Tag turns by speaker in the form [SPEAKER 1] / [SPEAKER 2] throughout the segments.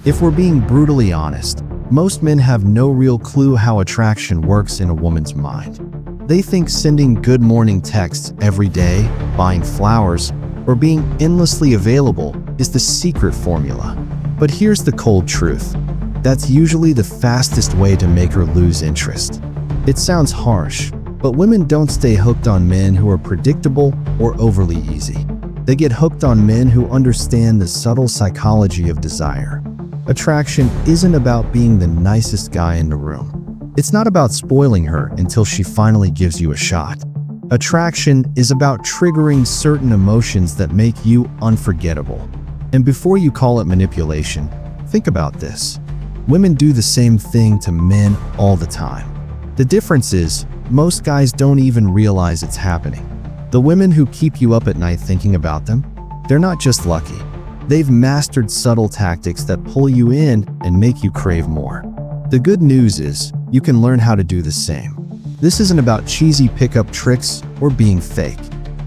[SPEAKER 1] If we're being brutally honest, most men have no real clue how attraction works in a woman's mind. They think sending good morning texts every day, buying flowers, or being endlessly available is the secret formula. But here's the cold truth. That's usually the fastest way to make her lose interest. It sounds harsh, but women don't stay hooked on men who are predictable or overly easy. They get hooked on men who understand the subtle psychology of desire. Attraction isn't about being the nicest guy in the room. It's not about spoiling her until she finally gives you a shot. Attraction is about triggering certain emotions that make you unforgettable. And before you call it manipulation, think about this. Women do the same thing to men all the time. The difference is, most guys don't even realize it's happening. The women who keep you up at night thinking about them, they're not just lucky. They've mastered subtle tactics that pull you in and make you crave more. The good news is, you can learn how to do the same. This isn't about cheesy pickup tricks or being fake.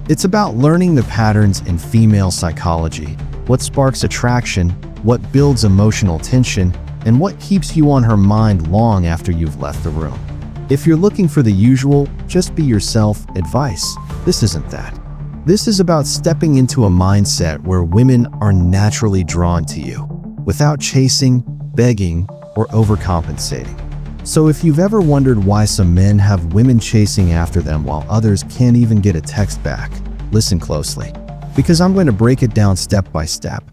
[SPEAKER 1] It's about learning the patterns in female psychology, what sparks attraction, what builds emotional tension, and what keeps you on her mind long after you've left the room. If you're looking for the usual, just be yourself advice, this isn't that. This is about stepping into a mindset where women are naturally drawn to you, without chasing, begging, or overcompensating. So if you've ever wondered why some men have women chasing after them while others can't even get a text back, listen closely, because I'm going to break it down step by step.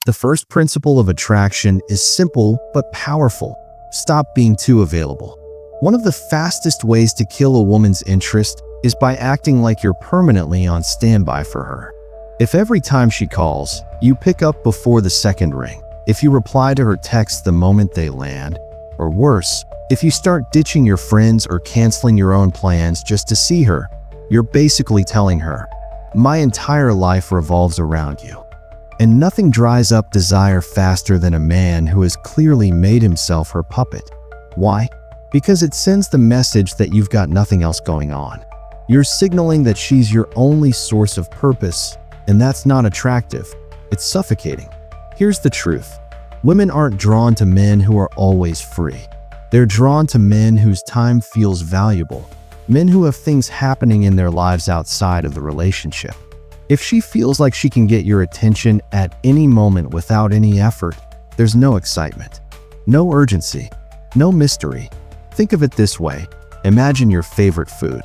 [SPEAKER 1] The first principle of attraction is simple but powerful. Stop being too available. One of the fastest ways to kill a woman's interest is by acting like you're permanently on standby for her. If every time she calls, you pick up before the second ring, if you reply to her texts the moment they land, or worse, if you start ditching your friends or canceling your own plans just to see her, you're basically telling her, my entire life revolves around you. And nothing dries up desire faster than a man who has clearly made himself her puppet. Why? Because it sends the message that you've got nothing else going on. You're signaling that she's your only source of purpose, and that's not attractive. It's suffocating. Here's the truth. Women aren't drawn to men who are always free. They're drawn to men whose time feels valuable, men who have things happening in their lives outside of the relationship. If she feels like she can get your attention at any moment without any effort, there's no excitement, no urgency, no mystery. Think of it this way. Imagine your favorite food.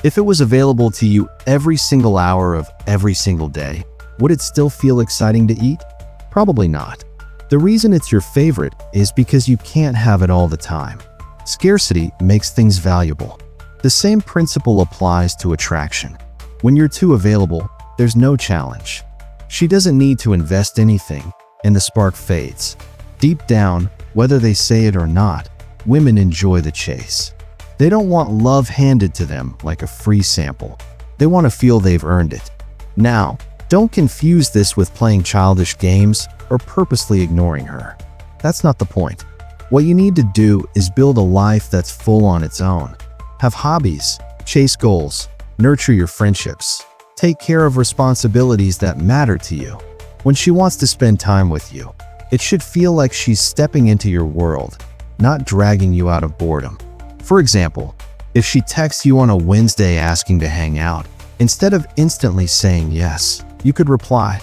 [SPEAKER 1] If it was available to you every single hour of every single day, would it still feel exciting to eat? Probably not. The reason it's your favorite is because you can't have it all the time. Scarcity makes things valuable. The same principle applies to attraction. When you're too available, there's no challenge. She doesn't need to invest anything, and the spark fades. Deep down, whether they say it or not, women enjoy the chase. They don't want love handed to them like a free sample. They want to feel they've earned it. Now, don't confuse this with playing childish games or purposely ignoring her. That's not the point. What you need to do is build a life that's full on its own. Have hobbies, chase goals, nurture your friendships, take care of responsibilities that matter to you. When she wants to spend time with you, it should feel like she's stepping into your world, not dragging you out of boredom. For example, if she texts you on a Wednesday asking to hang out, instead of instantly saying yes, you could reply,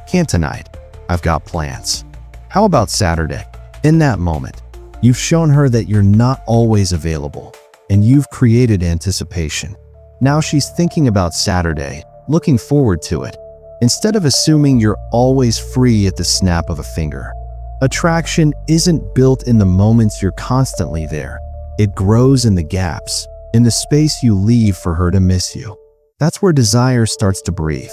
[SPEAKER 1] "Can't tonight. I've got plans. How about Saturday?" In that moment, you've shown her that you're not always available, and you've created anticipation. Now she's thinking about Saturday, looking forward to it, instead of assuming you're always free at the snap of a finger. Attraction isn't built in the moments you're constantly there. It grows in the gaps, in the space you leave for her to miss you. That's where desire starts to breathe.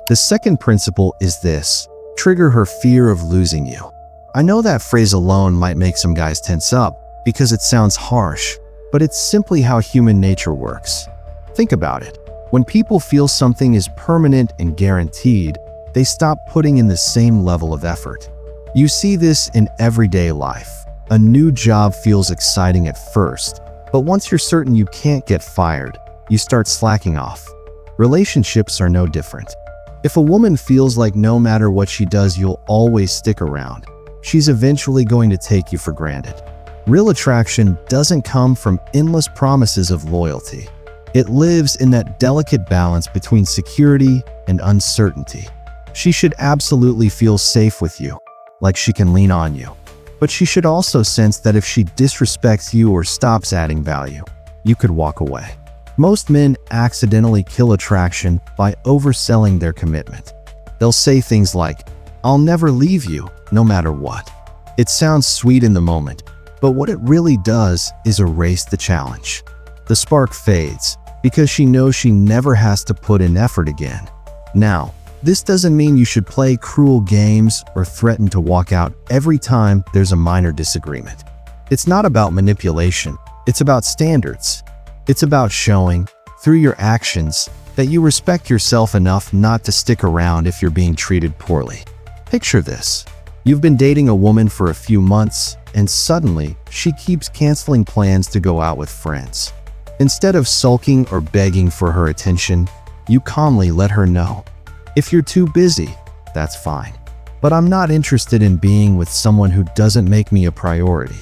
[SPEAKER 1] The second principle is this: trigger her fear of losing you. I know that phrase alone might make some guys tense up because it sounds harsh, but it's simply how human nature works. Think about it. When people feel something is permanent and guaranteed, they stop putting in the same level of effort. You see this in everyday life. A new job feels exciting at first, but once you're certain you can't get fired, you start slacking off. Relationships are no different. If a woman feels like no matter what she does, you'll always stick around, she's eventually going to take you for granted. Real attraction doesn't come from endless promises of loyalty. It lives in that delicate balance between security and uncertainty. She should absolutely feel safe with you, like she can lean on you. But she should also sense that if she disrespects you or stops adding value, you could walk away. Most men accidentally kill attraction by overselling their commitment. They'll say things like, "I'll never leave you, no matter what." It sounds sweet in the moment, but what it really does is erase the challenge. The spark fades because she knows she never has to put in effort again. Now, this doesn't mean you should play cruel games or threaten to walk out every time there's a minor disagreement. It's not about manipulation, it's about standards. It's about showing, through your actions, that you respect yourself enough not to stick around if you're being treated poorly. Picture this. You've been dating a woman for a few months, and suddenly, she keeps canceling plans to go out with friends. Instead of sulking or begging for her attention, you calmly let her know. "If you're too busy, that's fine. But I'm not interested in being with someone who doesn't make me a priority."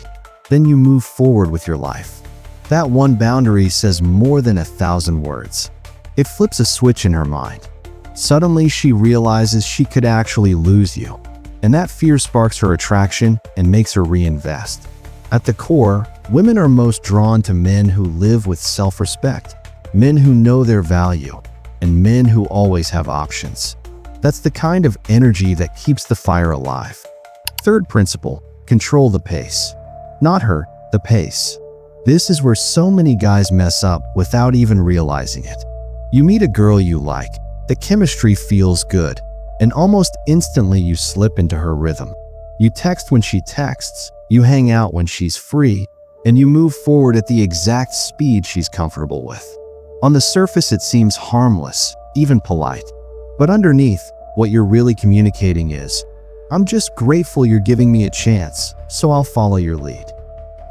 [SPEAKER 1] Then you move forward with your life. That one boundary says more than 1,000 words. It flips a switch in her mind. Suddenly, she realizes she could actually lose you. And that fear sparks her attraction and makes her reinvest. At the core, women are most drawn to men who live with self-respect, men who know their value, and men who always have options. That's the kind of energy that keeps the fire alive. Third principle, control the pace. Not her, the pace. This is where so many guys mess up without even realizing it. You meet a girl you like, the chemistry feels good, and almost instantly you slip into her rhythm. You text when she texts, you hang out when she's free, and you move forward at the exact speed she's comfortable with. On the surface, it seems harmless, even polite. But underneath, what you're really communicating is, "I'm just grateful you're giving me a chance, so I'll follow your lead."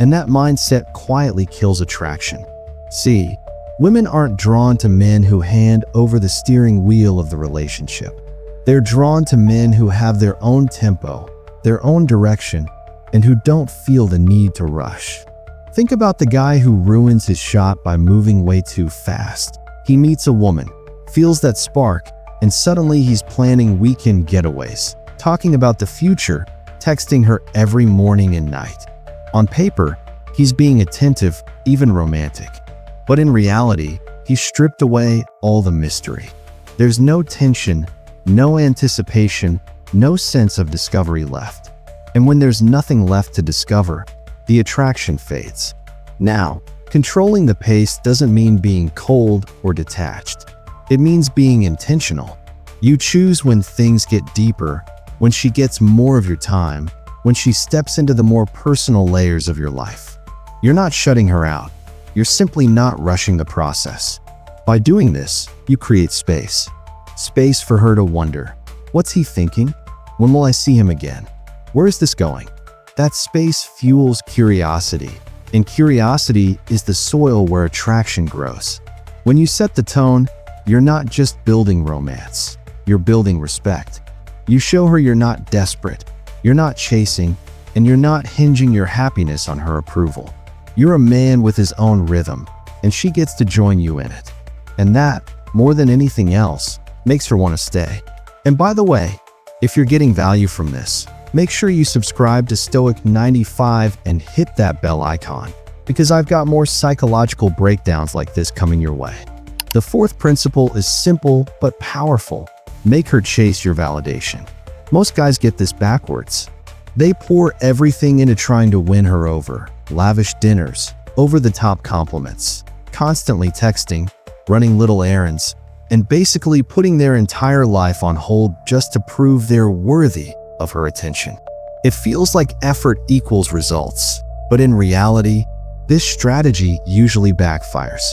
[SPEAKER 1] And that mindset quietly kills attraction. See, women aren't drawn to men who hand over the steering wheel of the relationship. They're drawn to men who have their own tempo, their own direction, and who don't feel the need to rush. Think about the guy who ruins his shot by moving way too fast. He meets a woman, feels that spark, and suddenly he's planning weekend getaways, talking about the future, texting her every morning and night. On paper, he's being attentive, even romantic. But in reality, he's stripped away all the mystery. There's no tension, no anticipation, no sense of discovery left. And when there's nothing left to discover, the attraction fades. Now, controlling the pace doesn't mean being cold or detached. It means being intentional. You choose when things get deeper, when she gets more of your time, when she steps into the more personal layers of your life. You're not shutting her out. You're simply not rushing the process. By doing this, you create space. Space for her to wonder, what's he thinking? When will I see him again? Where is this going? That space fuels curiosity, and curiosity is the soil where attraction grows. When you set the tone, you're not just building romance, you're building respect. You show her you're not desperate, you're not chasing, and you're not hinging your happiness on her approval. You're a man with his own rhythm, and she gets to join you in it. And that, more than anything else, makes her want to stay. And by the way, if you're getting value from this, make sure you subscribe to Stoic 95 and hit that bell icon, because I've got more psychological breakdowns like this coming your way. The fourth principle is simple but powerful. Make her chase your validation. Most guys get this backwards. They pour everything into trying to win her over. Lavish dinners, over-the-top compliments, constantly texting, running little errands, and basically putting their entire life on hold just to prove they're worthy of her attention. It feels like effort equals results, but in reality, this strategy usually backfires.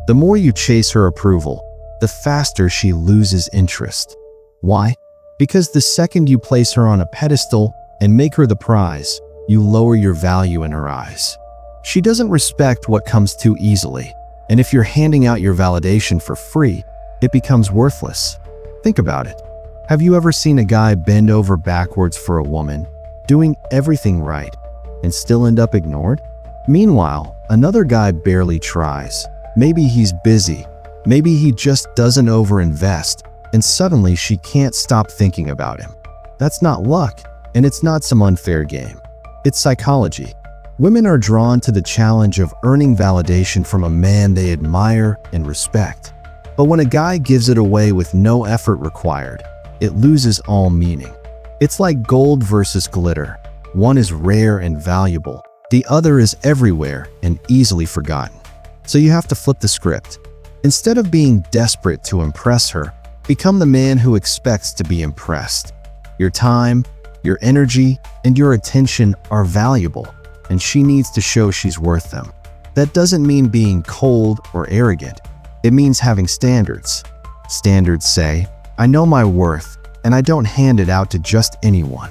[SPEAKER 1] The more you chase her approval, the faster she loses interest. Why? Because the second you place her on a pedestal and make her the prize, you lower your value in her eyes. She doesn't respect what comes too easily, and if you're handing out your validation for free, it becomes worthless. Think about it. Have you ever seen a guy bend over backwards for a woman, doing everything right, and still end up ignored? Meanwhile, another guy barely tries. Maybe he's busy, maybe he just doesn't overinvest, and suddenly she can't stop thinking about him. That's not luck, and it's not some unfair game. It's psychology. Women are drawn to the challenge of earning validation from a man they admire and respect. But when a guy gives it away with no effort required, it loses all meaning. It's like gold versus glitter. One is rare and valuable. The other is everywhere and easily forgotten. So you have to flip the script. Instead of being desperate to impress her, become the man who expects to be impressed. Your time, your energy, and your attention are valuable, and she needs to show she's worth them. That doesn't mean being cold or arrogant. It means having standards. Standards say, I know my worth, and I don't hand it out to just anyone.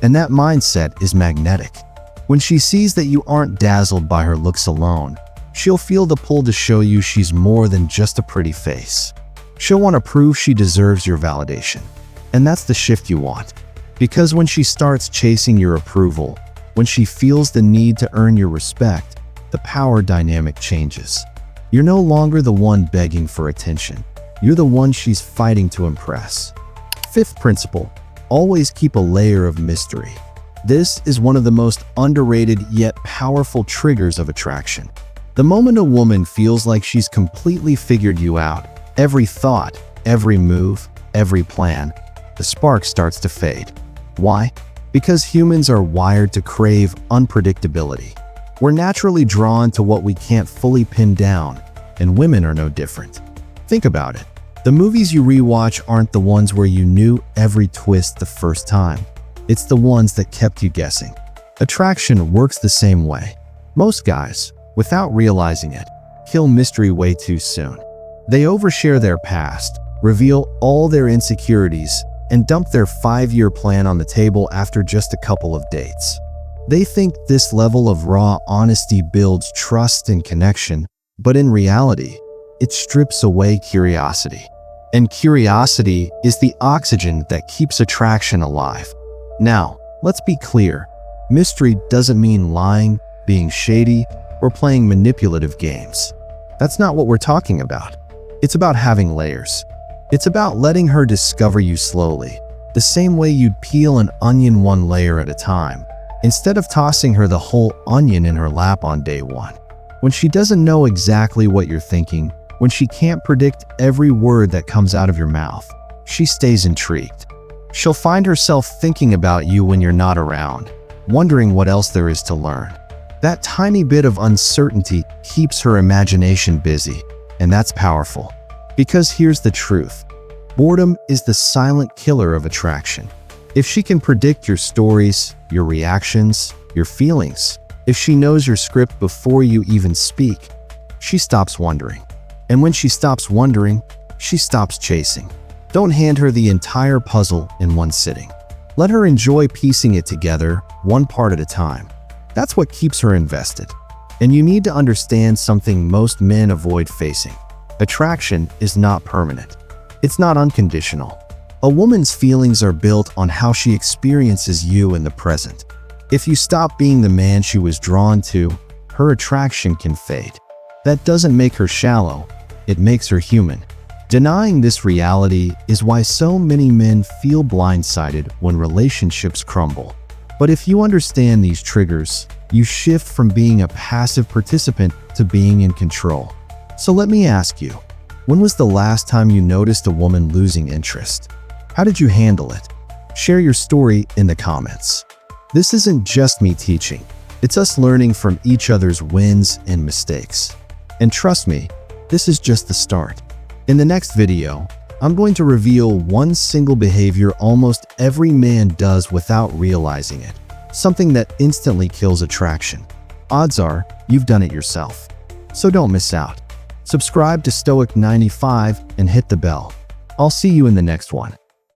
[SPEAKER 1] And that mindset is magnetic. When she sees that you aren't dazzled by her looks alone, she'll feel the pull to show you she's more than just a pretty face. She'll want to prove she deserves your validation. And that's the shift you want. Because when she starts chasing your approval, when she feels the need to earn your respect, the power dynamic changes. You're no longer the one begging for attention. You're the one she's fighting to impress. Fifth principle, always keep a layer of mystery. This is one of the most underrated yet powerful triggers of attraction. The moment a woman feels like she's completely figured you out, every thought, every move, every plan, the spark starts to fade. Why? Because humans are wired to crave unpredictability. We're naturally drawn to what we can't fully pin down, and women are no different. Think about it. The movies you rewatch aren't the ones where you knew every twist the first time. It's the ones that kept you guessing. Attraction works the same way. Most guys, without realizing it, kill mystery way too soon. They overshare their past, reveal all their insecurities, and dump their 5-year plan on the table after just a couple of dates. They think this level of raw honesty builds trust and connection, but in reality, it strips away curiosity. And curiosity is the oxygen that keeps attraction alive. Now, let's be clear. Mystery doesn't mean lying, being shady, or playing manipulative games. That's not what we're talking about. It's about having layers. It's about letting her discover you slowly, the same way you'd peel an onion one layer at a time, instead of tossing her the whole onion in her lap on day one. When she doesn't know exactly what you're thinking, when she can't predict every word that comes out of your mouth, she stays intrigued. She'll find herself thinking about you when you're not around, wondering what else there is to learn. That tiny bit of uncertainty keeps her imagination busy, and that's powerful. Because here's the truth. Boredom is the silent killer of attraction. If she can predict your stories, your reactions, your feelings, if she knows your script before you even speak, she stops wondering. And when she stops wondering, she stops chasing. Don't hand her the entire puzzle in one sitting. Let her enjoy piecing it together, one part at a time. That's what keeps her invested. And you need to understand something most men avoid facing. Attraction is not permanent. It's not unconditional. A woman's feelings are built on how she experiences you in the present. If you stop being the man she was drawn to, her attraction can fade. That doesn't make her shallow, it makes her human. Denying this reality is why so many men feel blindsided when relationships crumble. But if you understand these triggers, you shift from being a passive participant to being in control. So let me ask you, when was the last time you noticed a woman losing interest? How did you handle it? Share your story in the comments. This isn't just me teaching. It's us learning from each other's wins and mistakes. And trust me, this is just the start. In the next video, I'm going to reveal one single behavior almost every man does without realizing it. Something that instantly kills attraction. Odds are, you've done it yourself. So don't miss out. Subscribe to Stoic 95 and hit the bell. I'll see you in the next one.